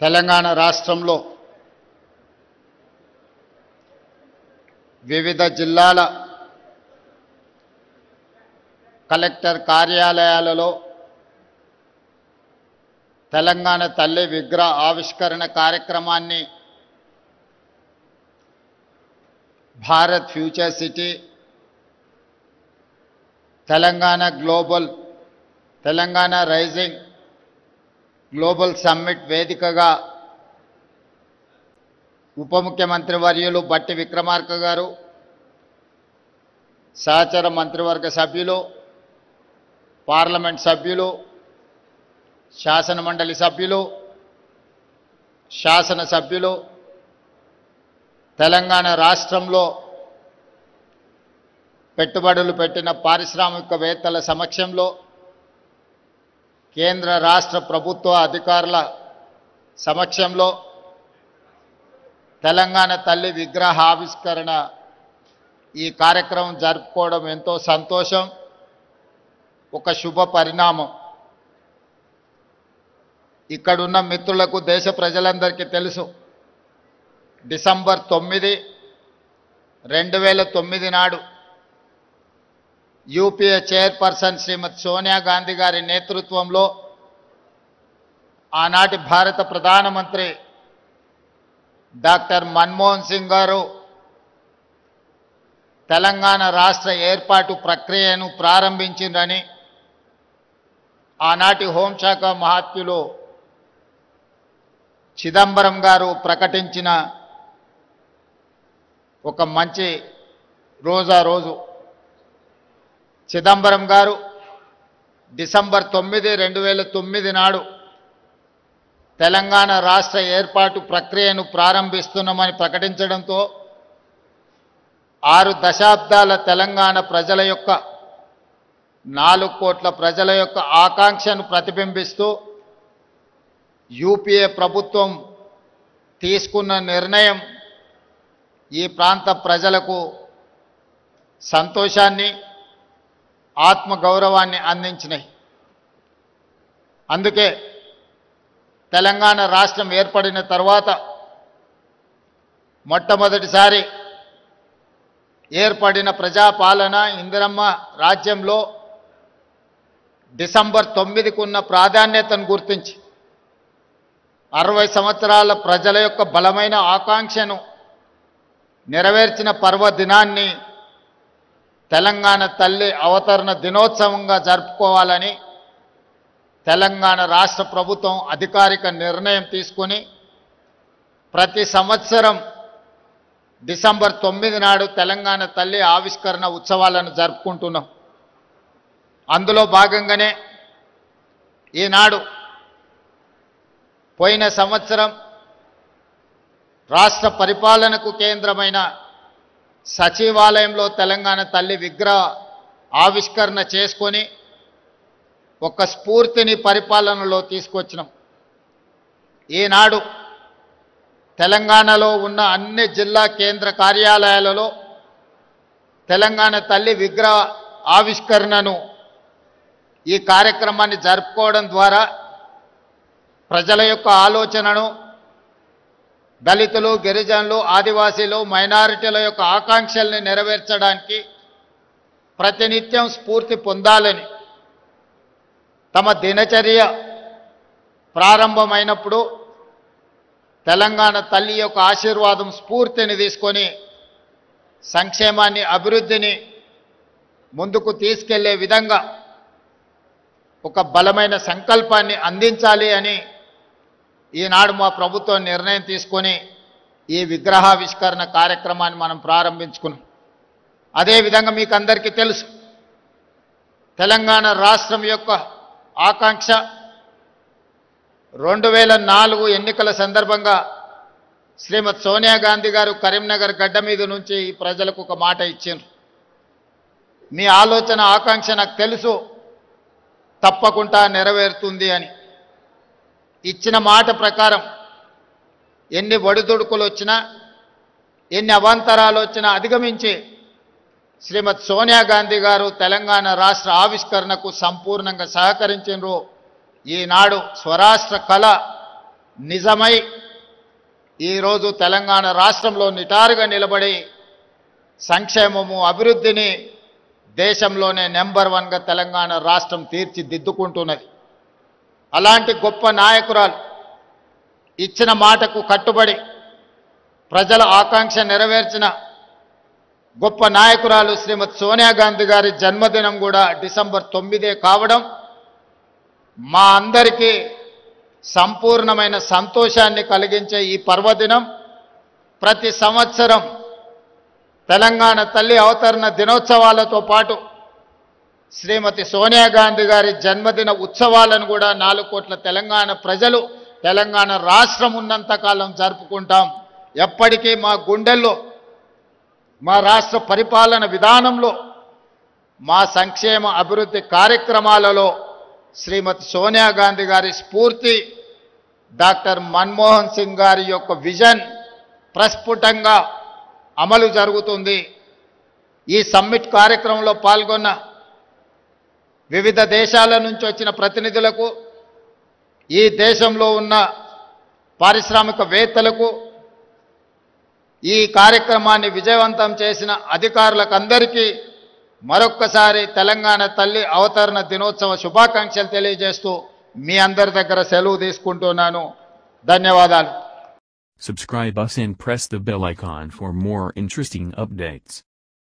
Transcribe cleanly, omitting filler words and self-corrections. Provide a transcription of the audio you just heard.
తెలంగాణ రాష్ట్రంలో వివిధ జిల్లాల కలెక్టర్ కార్యాలయాలలో తెలంగాణ తల్లి విగ్రహ ఆవిష్కరణ కార్యక్రమాన్ని Bharat future city Telangana rising global summit వేదికగా ఉప ముఖ్యమంత్రి వర్యులు బట్టి విక్రమార్క గారు, సహచర మంత్రివర్గ సభ్యులు, పార్లమెంట్ సభ్యులు, శాసనమండలి సభ్యులు, శాసనసభ్యులు, తెలంగాణ రాష్ట్రంలో పెట్టుబడులు పెట్టిన పారిశ్రామికవేత్తల సమక్షంలో కేంద్ర రాష్ట్ర ప్రభుత్వ అధికారుల సమక్షంలో తెలంగాణ తల్లి విగ్రహ ఆవిష్కరణ ఈ కార్యక్రమం జరుపుకోవడం ఎంతో సంతోషం, ఒక శుభ పరిణామం. ఇక్కడున్న మిత్రులకు, దేశ ప్రజలందరికీ తెలుసు, డిసెంబర్ 9, 2009 నాడు యూపీఏ చైర్పర్సన్ శ్రీమతి సోనియా గాంధీ గారి నేతృత్వంలో ఆనాటి భారత ప్రధానమంత్రి డాక్టర్ మన్మోహన్ సింగ్ గారు తెలంగాణ రాష్ట్ర ఏర్పాటు ప్రక్రియను ప్రారంభించిందని ఆనాటి హోంశాఖ మహాత్ములు చిదంబరం గారు ప్రకటించిన ఒక మంచి రోజు. చిదంబరం గారు డిసెంబర్ 9, 2009 నాడు తెలంగాణ రాష్ట్ర ఏర్పాటు ప్రక్రియను ప్రారంభిస్తున్నామని ప్రకటించడంతో 6 దశాబ్దాల తెలంగాణ ప్రజల యొక్క 4 కోట్ల ప్రజల యొక్క ఆకాంక్షను ప్రతిబింబిస్తూ యూపీఏ ప్రభుత్వం తీసుకున్న నిర్ణయం ఈ ప్రాంత ప్రజలకు సంతోషాన్ని, ఆత్మగౌరవాన్ని అందించినాయి. అందుకే తెలంగాణ రాష్ట్రం ఏర్పడిన తర్వాత మొట్టమొదటిసారి ఏర్పడిన ప్రజాపాలన ఇందిరమ్మ రాజ్యంలో డిసెంబర్ 9కు ఉన్న ప్రాధాన్యతను గుర్తించి 60 సంవత్సరాల ప్రజల యొక్క బలమైన ఆకాంక్షను నెరవేర్చిన పర్వదినాన్ని తెలంగాణ తల్లి అవతరణ దినోత్సవంగా జరుపుకోవాలని తెలంగాణ రాష్ట్ర ప్రభుత్వం అధికారిక నిర్ణయం తీసుకొని ప్రతి సంవత్సరం డిసెంబర్ 9 నాడు తెలంగాణ తల్లి ఆవిష్కరణ ఉత్సవాలను జరుపుకుంటున్నాం. అందులో భాగంగానే ఈనాడు పోయిన సంవత్సరం రాష్ట్ర పరిపాలనకు కేంద్రమైన సచివాలయంలో తెలంగాణ తల్లి విగ్రహ ఆవిష్కరణ చేసుకొని ఒక స్ఫూర్తిని పరిపాలనలో తీసుకొచ్చినాం. ఈనాడు తెలంగాణలో ఉన్న అన్ని జిల్లా కేంద్ర కార్యాలయాలలో తెలంగాణ తల్లి విగ్రహ ఆవిష్కరణను, ఈ కార్యక్రమాన్ని జరుపుకోవడం ద్వారా ప్రజల యొక్క ఆలోచనను, దళితులు, గిరిజనులు, ఆదివాసీలు, మైనారిటీల యొక్క ఆకాంక్షల్ని నెరవేర్చడానికి ప్రతినిత్యం స్ఫూర్తి పొందాలని తమ దినచర్య ప్రారంభమైనప్పుడు తెలంగాణ తల్లి యొక్క ఆశీర్వాదం, స్ఫూర్తిని తీసుకొని సంక్షేమాన్ని, అభివృద్ధిని ముందుకు తీసుకెళ్లే విధంగా ఒక బలమైన సంకల్పాన్ని అందించాలి అని ఈనాడు మా ప్రభుత్వం నిర్ణయం తీసుకొని ఈ విగ్రహావిష్కరణ కార్యక్రమాన్ని మనం ప్రారంభించుకున్నాం. అదేవిధంగా మీకు అందరికీ తెలుసు, తెలంగాణ రాష్ట్రం యొక్క ఆకాంక్ష 2004 ఎన్నికల సందర్భంగా శ్రీమతి సోనియా గాంధీ గారు కరీంనగర్ గడ్డ మీద నుంచి ఈ ప్రజలకు ఒక మాట ఇచ్చారు. మీ ఆలోచన, ఆకాంక్ష నాకు తెలుసు, తప్పకుండా నెరవేరుతుంది అని ఇచ్చిన మాట ప్రకారం ఎన్ని ఒడిదుడుకులు వచ్చినా, ఎన్ని అవాంతరాలు వచ్చినా అధిగమించి శ్రీమతి సోనియా గాంధీ గారు తెలంగాణ రాష్ట్ర ఆవిష్కరణకు సంపూర్ణంగా సహకరించారు. ఈనాడు స్వరాష్ట్ర కళ నిజమై ఈరోజు తెలంగాణ రాష్ట్రంలో నిటారుగా నిలబడి సంక్షేమము అభివృద్ధిని దేశంలోనే నెంబర్ 1గా తెలంగాణ రాష్ట్రం తీర్చిదిద్దుకుంటున్నది. అలాంటి గొప్ప నాయకురాలు ఇచ్చిన మాటకు కట్టుబడి ప్రజల ఆకాంక్ష నెరవేర్చిన గొప్ప నాయకురాలు శ్రీమతి సోనియా గాంధీ గారి జన్మదినం కూడా డిసెంబర్ 9 కావడం మా అందరికీ సంపూర్ణమైన సంతోషాన్ని కలిగించే ఈ పర్వదినం ప్రతి సంవత్సరం తెలంగాణ తల్లి అవతరణ దినోత్సవాలతో పాటు శ్రీమతి సోనియా గాంధీ గారి జన్మదిన ఉత్సవాలను కూడా 4 కోట్ల తెలంగాణ ప్రజలు తెలంగాణ రాష్ట్రం ఉన్నంతకాలం జరుపుకుంటాం. ఎప్పటికీ మా గుండెల్లో మా రాష్ట్ర పరిపాలన విధానంలో మా సంక్షేమ అభివృద్ధి కార్యక్రమాలలో శ్రీమతి సోనియా గాంధీ గారి స్ఫూర్తి, డాక్టర్ మన్మోహన్ సింగ్ గారి యొక్క విజన్ ప్రస్ఫుటంగా అమలు జరుగుతుంది. ఈ సమ్మిట్ కార్యక్రమంలో పాల్గొన్న వివిధ దేశాల నుంచి వచ్చిన ప్రతినిధులకు, ఈ దేశంలో ఉన్న పారిశ్రామికవేత్తలకు, ఈ కార్యక్రమాన్ని విజయవంతం చేసిన అధికారులకు అందరికీ మరొక్కసారి తెలంగాణ తల్లి అవతరణ దినోత్సవ శుభాకాంక్షలు తెలియజేస్తూ మీ అందరి దగ్గర సెలవు తీసుకుంటున్నాను. ధన్యవాదాలు. Subscribe us and press the bell icon for more interesting updates.